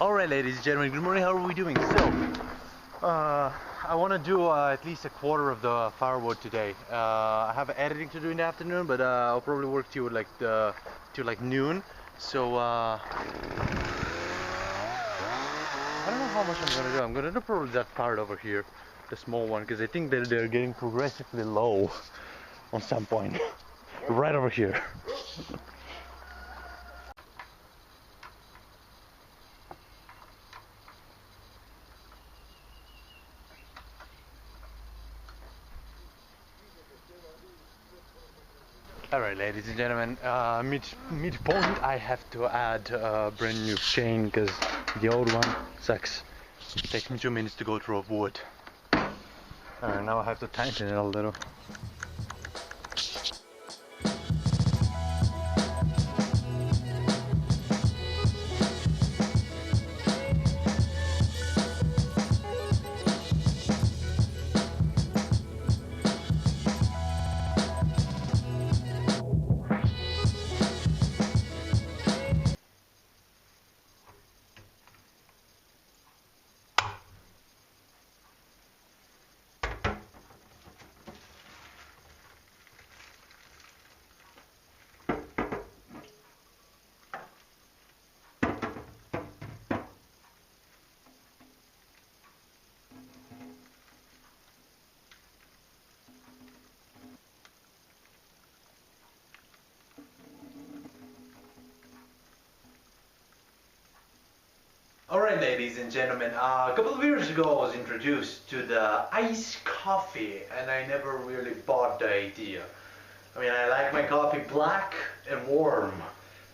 Alright, ladies and gentlemen, good morning. How are we doing? I want to do at least a quarter of the firewood today. I have editing to do in the afternoon, but I'll probably work till like noon. So I don't know how much I'm gonna do. I'm gonna do probably that part over here, the small one, because I think that they're getting progressively low on some point. Right over here. Alright, ladies and gentlemen, midpoint I have to add a brand new chain because the old one sucks. It takes me 2 minutes to go through a wood. Alright, now I have to tighten it a little. Alright, ladies and gentlemen, a couple of years ago I was introduced to the iced coffee and I never really bought the idea. I mean, I like my coffee black and warm,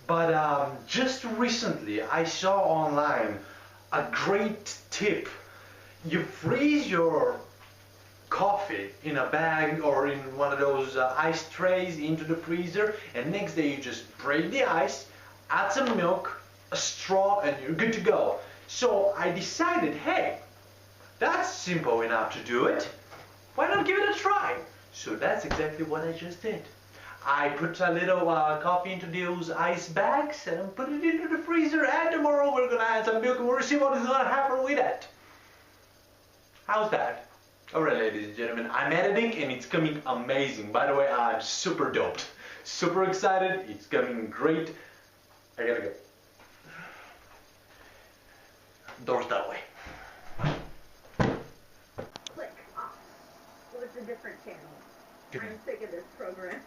but just recently I saw online a great tip. You freeze your coffee in a bag or in one of those ice trays into the freezer, and next day you just break the ice, add some milk, a straw, and you're good to go. So I decided, hey, that's simple enough to do it. Why not give it a try? So that's exactly what I just did. I put a little coffee into those ice bags and put it into the freezer, and tomorrow we're gonna add some milk and we'll see what is gonna happen with it. How's that? Alright, ladies and gentlemen, I'm editing and it's coming amazing. By the way, I'm super doped. Super excited, it's coming great. I gotta go. Doors that way. Click off. Well, it's a different channel. Good. I'm sick of this program.